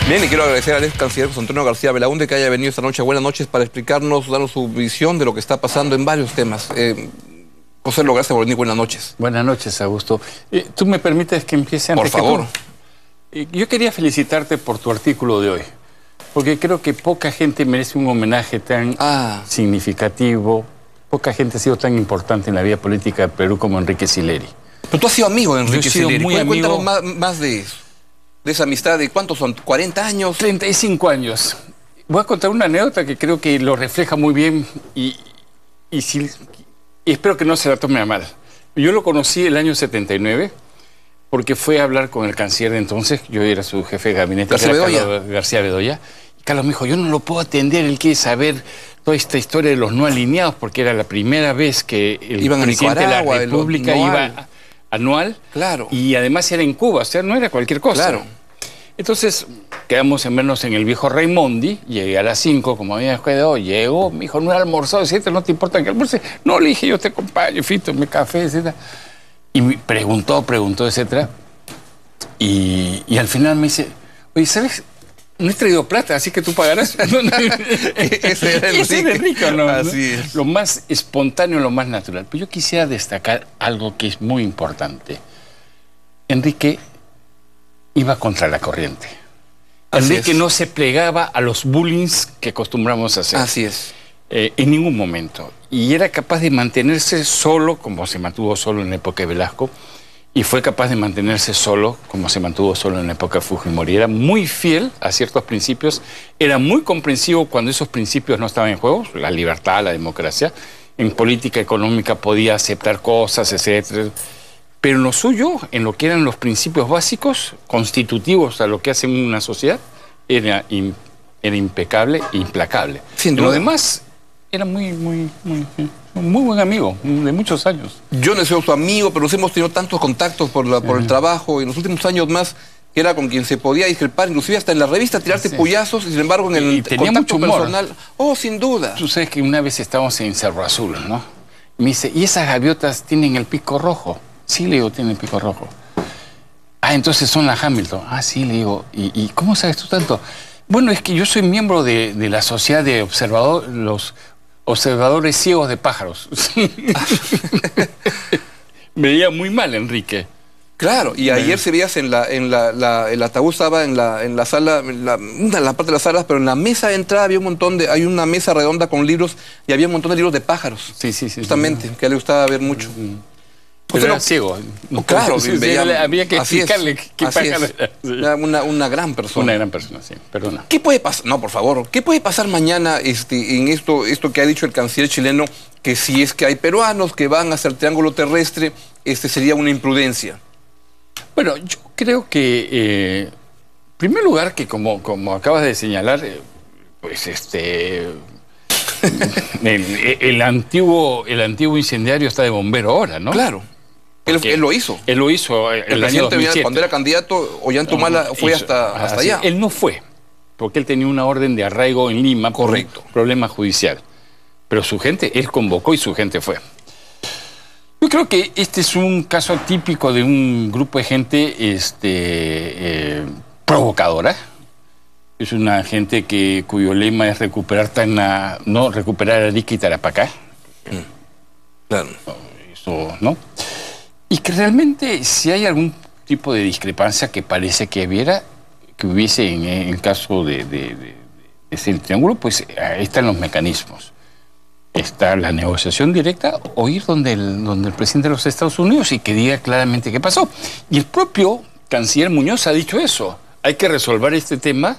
Bien, y quiero agradecer al ex canciller José Antonio García Belaúnde que haya venido esta noche. Buenas noches para explicarnos, darnos su visión de lo que está pasando en varios temas. José, gracias por venir. Buenas noches. Buenas noches, Augusto. ¿Tú me permites que empiece antes? Por favor. Yo quería felicitarte por tu artículo de hoy, porque creo que poca gente merece un homenaje tan significativo. Poca gente ha sido tan importante en la vida política de Perú como Enrique Sileri. Pero tú has sido amigo de Enrique Sileri. Muy amigo. Cuéntanos más de eso. De esa amistad, ¿de cuántos son? ¿40 años? 35 años. Voy a contar una anécdota que creo que lo refleja muy bien y espero que no se la tome a mal. Yo lo conocí el año 79 porque fue a hablar con el canciller de entonces. Yo era su jefe de gabinete, Carlos García Bedoya. Y Carlos me dijo, yo no lo puedo atender, él quiere saber toda esta historia de los no alineados, porque era la primera vez que el presidente de la República iba anual, claro, y además era en Cuba, o sea, no era cualquier cosa. Claro. Entonces, quedamos en vernos en el viejo Raimondi, llegué a las 5, como había quedado, llegó, me dijo, no he almorzado, etc., no te importa que almuerce. No, le dije, yo te acompaño, fito, me café, etc. Y me preguntó, etc. Y al final me dice, oye, ¿sabes? No he traído plata, así que tú pagarás. Ese era Enrique, ¿no? Así es. Lo más espontáneo, lo más natural. Pero yo quisiera destacar algo que es muy importante. Enrique iba contra la corriente. Enrique no se plegaba a los bullings que acostumbramos a hacer. Así es. En ningún momento. Y era capaz de mantenerse solo, como se mantuvo solo en la época de Velasco, y fue capaz de mantenerse solo, como se mantuvo solo en la época de Fujimori. Era muy fiel a ciertos principios, era muy comprensivo cuando esos principios no estaban en juego, la libertad, la democracia. En política económica podía aceptar cosas, etc. Pero en lo suyo, en lo que eran los principios básicos, constitutivos a lo que hace una sociedad, era impecable e implacable. Sin duda. Lo demás era muy buen amigo, de muchos años. Yo no he sido su amigo, pero nos hemos tenido tantos contactos por el trabajo, y en los últimos años más, que era con quien se podía discrepar, inclusive hasta en la revista tirarse puyazos, y sin embargo en el contacto personal, sin duda. Tú sabes que una vez estábamos en Cerro Azul, ¿no? Y me dice, ¿y esas gaviotas tienen el pico rojo? Sí, le digo, tienen el pico rojo. Entonces son la Hamilton. Sí, le digo, ¿y cómo sabes tú tanto? Bueno, es que yo soy miembro de la sociedad de los observadores ciegos de pájaros. Me veía muy mal, Enrique. Claro, y ayer se veías el ataúd estaba en la sala, en la parte de las salas, pero en la mesa de entrada había hay una mesa redonda con libros, y había un montón de libros de pájaros. Sí. Justamente, que a él le gustaba ver mucho. Pero era ciego. Claro, había que explicarle qué pájaro era. Una gran persona. Una gran persona, sí, perdona. ¿Qué puede pasar? No, por favor. ¿Qué puede pasar mañana en esto que ha dicho el canciller chileno, que si es que hay peruanos que van hacia el triángulo terrestre, sería una imprudencia? Bueno, yo creo que, en primer lugar, que como acabas de señalar, pues el antiguo incendiario está de bombero ahora, ¿no? Claro. Él lo hizo. Él lo hizo el año 2007. Cuando era candidato, Ollantumala fue hasta allá. Él no fue, porque él tenía una orden de arraigo en Lima. Correcto. Por un problema judicial. Pero su gente, él convocó y su gente fue. Yo creo que este es un caso típico de un grupo de gente provocadora. Es una gente cuyo lema es recuperar Arica y Tarapacá. Claro. Eso, ¿no? Y que realmente si hay algún tipo de discrepancia que parece que hubiese en el caso de ese triángulo, pues ahí están los mecanismos. Está la negociación directa o ir donde el presidente de los Estados Unidos y que diga claramente qué pasó. Y el propio canciller Muñoz ha dicho eso. Hay que resolver este tema,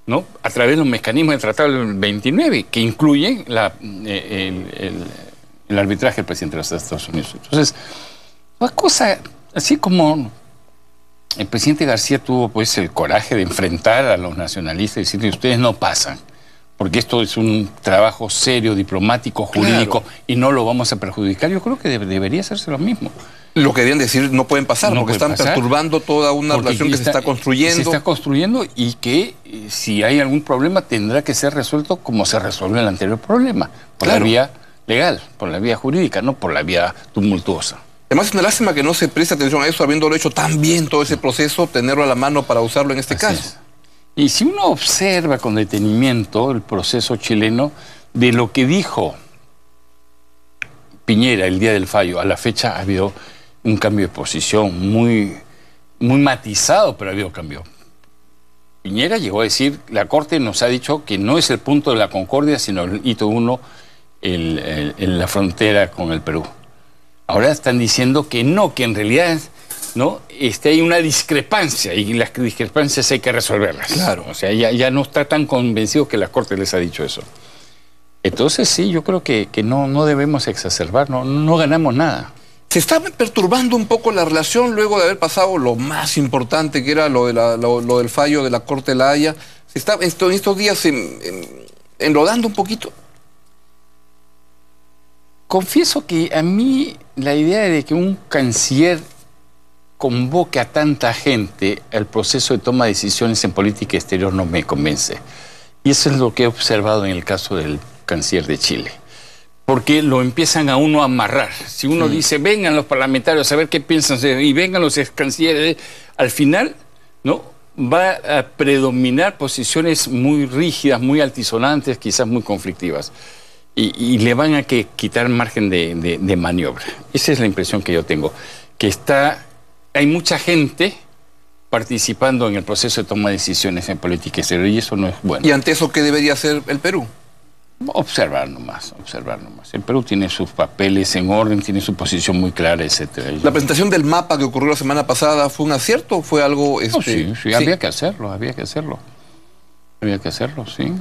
¿no?, a través de los mecanismos del Tratado del 29, que incluyen el arbitraje del presidente de los Estados Unidos. Entonces, una cosa, así como el presidente García tuvo pues el coraje de enfrentar a los nacionalistas y decirle, ustedes no pasan, porque esto es un trabajo serio, diplomático, jurídico, claro, y no lo vamos a perjudicar, yo creo que debería hacerse lo mismo. Lo que debían decir, no pueden pasar, porque están perturbando toda una relación que se está construyendo. Se está construyendo y que si hay algún problema tendrá que ser resuelto como se resolvió el anterior problema, por la vía legal, por la vía jurídica, no por la vía tumultuosa. Además, es una lástima que no se preste atención a eso, habiéndolo hecho tan bien todo ese proceso, tenerlo a la mano para usarlo en este caso. Y si uno observa con detenimiento el proceso chileno, de lo que dijo Piñera el día del fallo, a la fecha ha habido un cambio de posición muy matizado, pero ha habido cambio. Piñera llegó a decir, la Corte nos ha dicho que no es el punto de la concordia, sino el hito 1 en la frontera con el Perú. Ahora están diciendo que no, que en realidad no hay una discrepancia y las discrepancias hay que resolverlas. Claro. O sea, ya no está tan convencido que la Corte les ha dicho eso. Entonces sí, yo creo que no debemos exacerbar, no ganamos nada. Se está perturbando un poco la relación luego de haber pasado lo más importante, que era lo del fallo de la Corte de La Haya. Se está en estos días enlodando un poquito. Confieso que a mí la idea de que un canciller convoque a tanta gente al proceso de toma de decisiones en política exterior no me convence. Y eso es lo que he observado en el caso del canciller de Chile. Porque lo empiezan a uno a amarrar. Si uno dice, vengan los parlamentarios a ver qué piensan, y vengan los cancilleres, al final, ¿no?, va a predominar posiciones muy rígidas, muy altisonantes, quizás muy conflictivas. Y le van a quitar margen de maniobra. Esa es la impresión que yo tengo. Que hay mucha gente participando en el proceso de toma de decisiones en política exterior, y eso no es bueno. ¿Y ante eso qué debería hacer el Perú? Observar nomás, observar nomás. El Perú tiene sus papeles en orden, tiene su posición muy clara, etcétera. ¿La presentación del mapa que ocurrió la semana pasada fue un acierto o fue algo...? No, sí, había que hacerlo. Había que hacerlo, sí.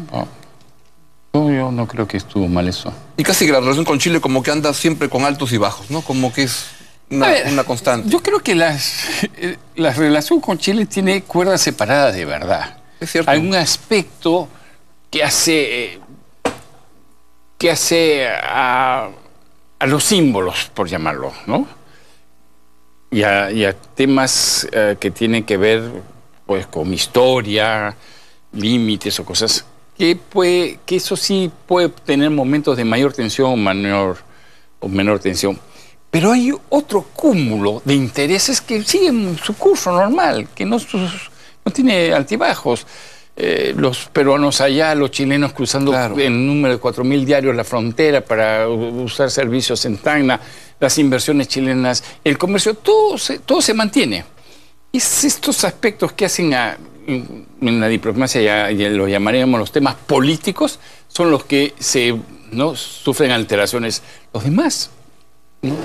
Yo no creo que estuvo mal eso. Y casi que la relación con Chile como que anda siempre con altos y bajos, ¿no? Como que es una constante. Yo creo que la relación con Chile tiene cuerdas separadas de verdad. Es cierto. Hay un aspecto que hace a los símbolos, por llamarlo, ¿no? Y a temas que tienen que ver, pues, con historia, límites o cosas, que eso sí puede tener momentos de mayor tensión o menor tensión. Pero hay otro cúmulo de intereses que siguen su curso normal, que no tiene altibajos. Los peruanos allá, los chilenos cruzando en número de 4.000 diarios la frontera para usar servicios en Tacna, las inversiones chilenas, el comercio, todo se mantiene. Es estos aspectos que hacen en la diplomacia, ya lo llamaríamos los temas políticos, son los que sufren alteraciones. Los demás, ¿no?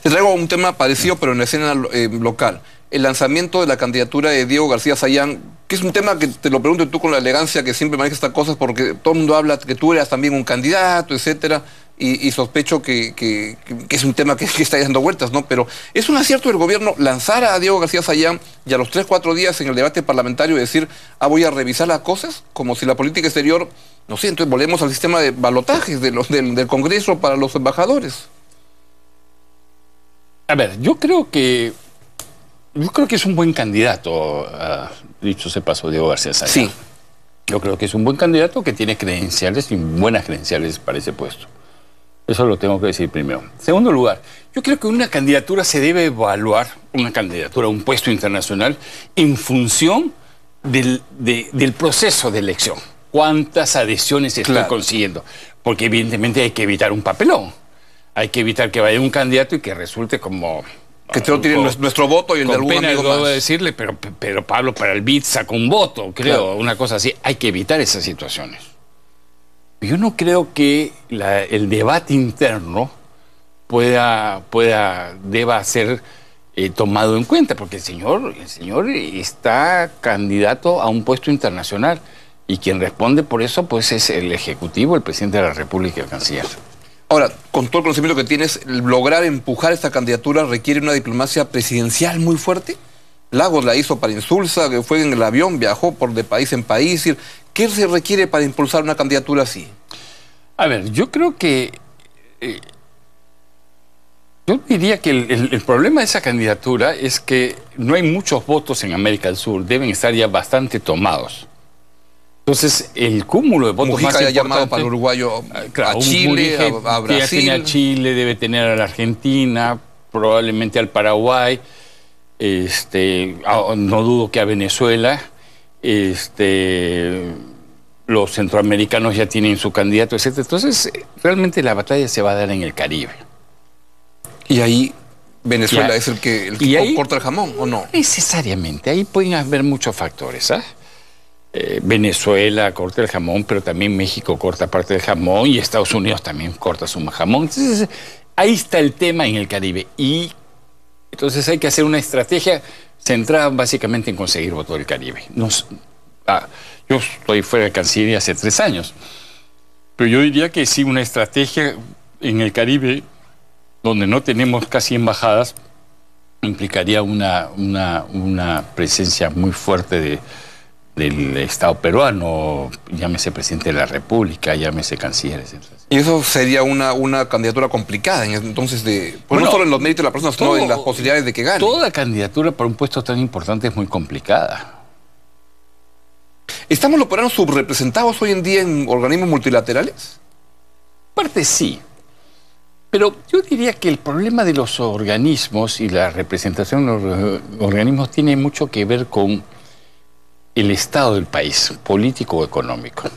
Te traigo un tema parecido, pero en la escena local. El lanzamiento de la candidatura de Diego García Sayán, que es un tema que te lo pregunto tú con la elegancia que siempre manejas estas cosas, porque todo el mundo habla que tú eras también un candidato, etcétera, y sospecho que es un tema que está dando vueltas, ¿no? Pero es un acierto del gobierno lanzar a Diego García Sayán y a los 3-4 días en el debate parlamentario decir, voy a revisar las cosas, como si la política exterior, no sé, entonces volvemos al sistema de balotajes del Congreso para los embajadores. A ver, yo creo que es un buen candidato, dicho se pasó, Diego García Sayán. Sí. Yo creo que es un buen candidato que tiene credenciales y buenas credenciales para ese puesto. Eso lo tengo que decir primero. En segundo lugar, yo creo que una candidatura se debe evaluar, una candidatura a un puesto internacional, en función del proceso de elección. ¿Cuántas adhesiones estoy consiguiendo? Porque evidentemente hay que evitar un papelón. Hay que evitar que vaya un candidato y que resulte como... Que no tiene nuestro voto y el de algún amigo más. Debo decirle, pero Pablo para el BID sacó un voto, creo, una cosa así. Hay que evitar esas situaciones. Yo no creo que el debate interno deba ser tomado en cuenta, porque el señor está candidato a un puesto internacional y quien responde por eso pues es el Ejecutivo, el Presidente de la República y el Canciller. Ahora, con todo el conocimiento que tienes, lograr empujar esta candidatura requiere una diplomacia presidencial muy fuerte. Lagos la hizo para Insulza, que fue en el avión, viajó de país en país. ¿Qué se requiere para impulsar una candidatura así? A ver, yo creo que... yo diría que el problema de esa candidatura es que no hay muchos votos en América del Sur, deben estar ya bastante tomados. Entonces, el cúmulo de votos Mujica más importante... llamado para el uruguayo, a Chile, a Brasil... Ya tiene a Chile, debe tener a la Argentina, probablemente al Paraguay, no dudo que a Venezuela. los centroamericanos ya tienen su candidato, etc. Entonces, realmente la batalla se va a dar en el Caribe. Y ahí Venezuela es el que corta el jamón, ¿o no? Necesariamente, ahí pueden haber muchos factores, ¿ah? Venezuela corta el jamón, pero también México corta parte del jamón y Estados Unidos también corta su jamón. Entonces, ahí está el tema en el Caribe. Y entonces hay que hacer una estrategia centrada básicamente en conseguir voto del Caribe. Yo estoy fuera de Cancillería hace 3 años, pero yo diría que sí, una estrategia en el Caribe donde no tenemos casi embajadas implicaría una presencia muy fuerte del Estado peruano, llámese presidente de la República, llámese cancilleres. Y eso sería una candidatura complicada, entonces, no solo en los méritos de la persona, sino en las posibilidades de que gane. Toda candidatura para un puesto tan importante es muy complicada. ¿Estamos los peruanos subrepresentados hoy en día en organismos multilaterales? Parte sí. Pero yo diría que el problema de los organismos y la representación de los organismos tiene mucho que ver con el estado del país, político o económico.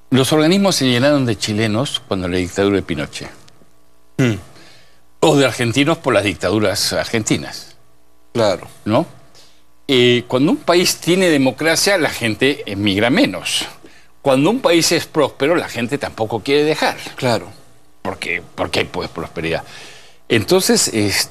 Los organismos se llenaron de chilenos cuando la dictadura de Pinochet. O de argentinos por las dictaduras argentinas. Claro. ¿No? Cuando un país tiene democracia, la gente emigra menos. Cuando un país es próspero, la gente tampoco quiere dejar. Claro. Porque hay pues prosperidad. Entonces, es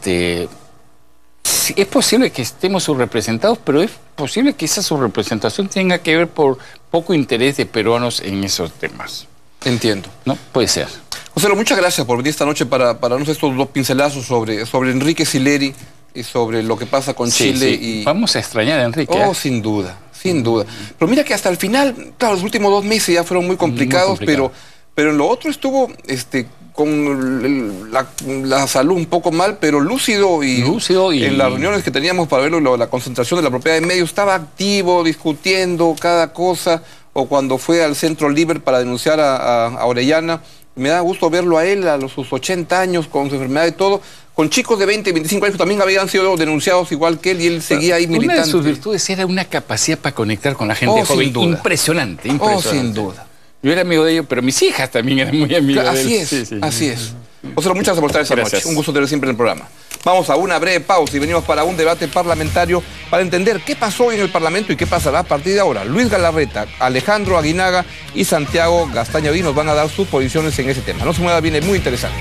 posible que estemos subrepresentados, pero es posible que esa subrepresentación tenga que ver por poco interés de peruanos en esos temas. Entiendo. ¿No? Puede ser. José, muchas gracias por venir esta noche para darnos estos 2 pincelazos sobre Enrique Sileri y sobre lo que pasa con Chile. Sí. Vamos a extrañar a Enrique. Sin duda, sin duda. Pero mira que hasta el final, claro, los últimos 2 meses ya fueron muy complicados, pero en lo otro estuvo con la salud un poco mal, pero lúcido y en las reuniones que teníamos para verlo, la concentración de la propiedad de medios, estaba activo, discutiendo cada cosa, o cuando fue al Centro Libre para denunciar a Orellana. Me da gusto verlo a él a sus 80 años, con su enfermedad y todo, con chicos de 20, 25 años que también habían sido denunciados igual que él, y él seguía ahí militando. Una de sus virtudes era una capacidad para conectar con la gente joven. Sin duda. Impresionante. Sin duda. Yo era amigo de ellos, pero mis hijas también eran muy amigas de él. Así es. José, muchas gracias por estar esta noche. Un gusto tener siempre en el programa. Vamos a una breve pausa y venimos para un debate parlamentario para entender qué pasó hoy en el Parlamento y qué pasará a partir de ahora. Luis Galarreta, Alejandro Aguinaga y Santiago Gastañaví nos van a dar sus posiciones en ese tema. No se mueva, viene muy interesante.